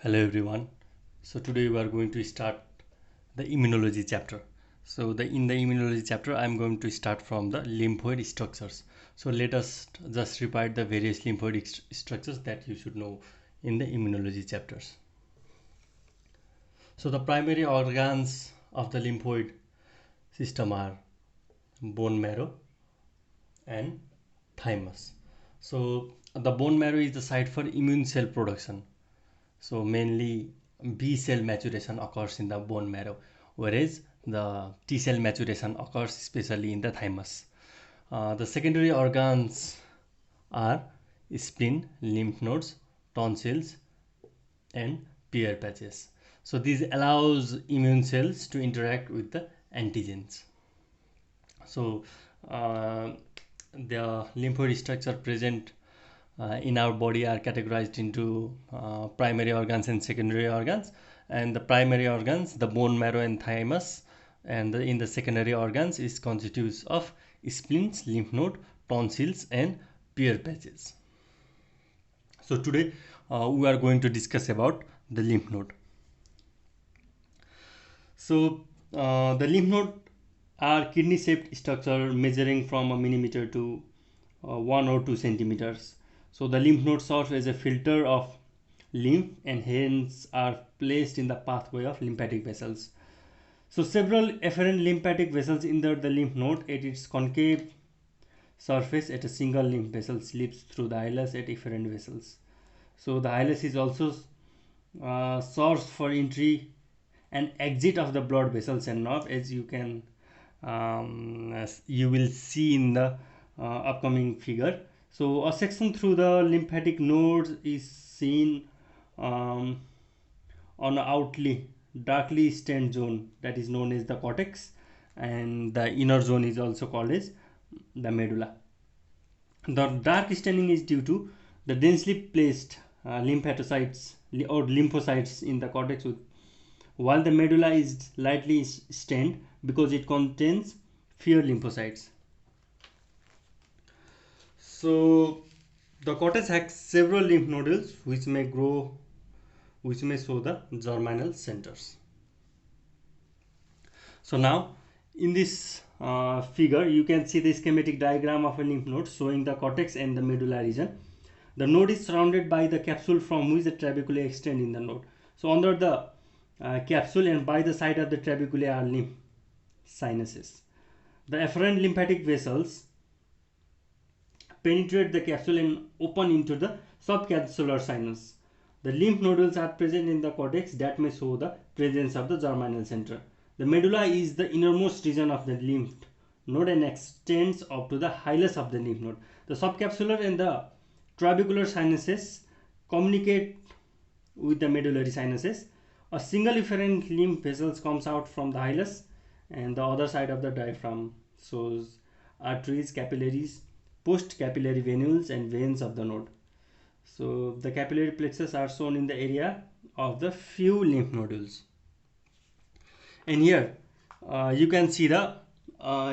Hello everyone. So today we are going to start the immunology chapter. In the immunology chapter I am going to start from the lymphoid structures. So let us just repeat the various lymphoid structures that you should know in the immunology chapters. So the primary organs of the lymphoid system are bone marrow and thymus. So the bone marrow is the site for immune cell production. So mainly B cell maturation occurs in the bone marrow, whereas the T cell maturation occurs especially in the thymus. The secondary organs are spleen, lymph nodes, tonsils, and Pierre patches. So this allows immune cells to interact with the antigens. So the lymphoid structure present in our body are categorized into primary organs and secondary organs. And the primary organs, the bone marrow and thymus, and in the secondary organs is constitutes of spleens, lymph node, tonsils, and Pierre patches. So today we are going to discuss about the lymph node. So the lymph node are kidney-shaped structure measuring from a millimeter to 1 or 2 centimeters. So the lymph node serves as a filter of lymph and hence are placed in the pathway of lymphatic vessels. So several efferent lymphatic vessels insert the lymph node at its concave surface at a single lymph vessel slips through the hilus at efferent vessels. So the hilus is also source for entry and exit of the blood vessels and nerve, as you will see in the upcoming figure. So a section through the lymphatic nodes is seen on an outly darkly stained zone that is known as the cortex, and the inner zone is also called as the medulla. The dark staining is due to the densely placed lymphocytes in the cortex, while the medulla is lightly stained because it contains fewer lymphocytes. So the cortex has several lymph nodules which may show the germinal centers. So now in this figure you can see the schematic diagram of a lymph node showing the cortex and the medulla region. The node is surrounded by the capsule from which the trabeculae extend in the node. So under the capsule and by the side of the trabeculae are lymph sinuses. The efferent lymphatic vessels penetrate the capsule and open into the subcapsular sinus. The lymph nodules are present in the cortex that may show the presence of the germinal center. The medulla is the innermost region of the lymph node and extends up to the hilus of the lymph node. The subcapsular and the trabecular sinuses communicate with the medullary sinuses. A single efferent lymph vessel comes out from the hilus, and the other side of the diaphragm shows arteries, capillaries, post-capillary venules, and veins of the node. So the capillary plexus are shown in the area of the few lymph nodules. And here you can see the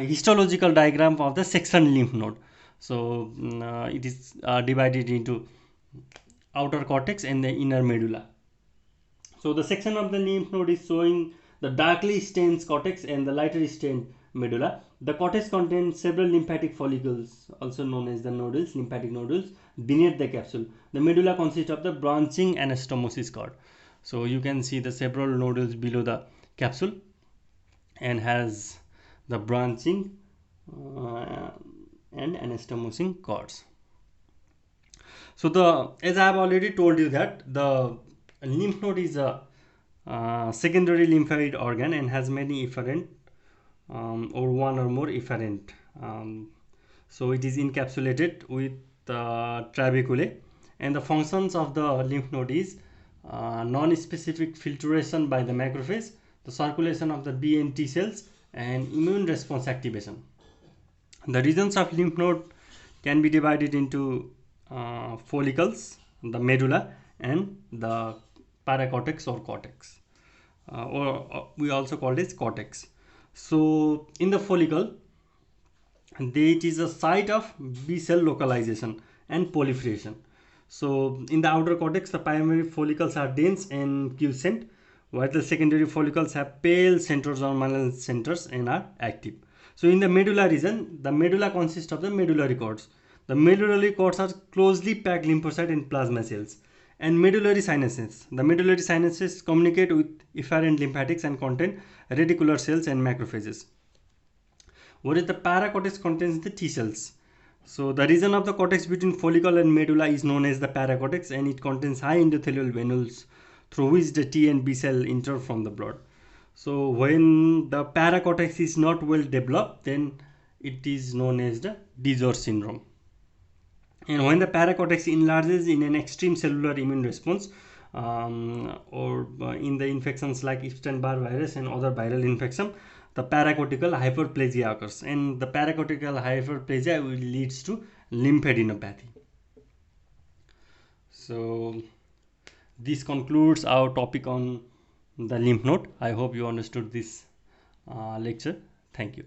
histological diagram of the section lymph node. So it is divided into outer cortex and the inner medulla. So the section of the lymph node is showing the darkly stained cortex and the lighter stained medulla. The cortex contains several lymphatic follicles, also known as the nodules, lymphatic nodules, beneath the capsule. The medulla consists of the branching anastomosis cord. So you can see the several nodules below the capsule and has the branching and anastomosing cords. So as I have already told you that the lymph node is a secondary lymphoid organ and has many efferent or one or more efferent. So it is encapsulated with trabeculae, and the functions of the lymph node is non-specific filtration by the macrophage, the circulation of the B and T cells, and immune response activation. The regions of lymph node can be divided into follicles, the medulla, and the paracortex or cortex, or we also call it cortex. So in the follicle, it is a site of B cell localization and proliferation. So in the outer cortex, the primary follicles are dense and quiescent, while the secondary follicles have pale centrodermal centers and are active. So in the medulla region, the medulla consists of the medullary cords. The medullary cords are closely packed lymphocyte and plasma cells. And medullary sinuses. The medullary sinuses communicate with efferent lymphatics and contain reticular cells and macrophages. Whereas the paracortex contains the T cells. So the region of the cortex between follicle and medulla is known as the paracortex, and it contains high endothelial venules through which the T and B cell enter from the blood. So when the paracortex is not well developed, then it is known as the Dijor syndrome. And when the paracortex enlarges in an extreme cellular immune response, or in the infections like Epstein-Barr virus and other viral infection, the paracortical hyperplasia occurs, and the paracortical hyperplasia will leads to lymphadenopathy. So this concludes our topic on the lymph node. I hope you understood this lecture. Thank you.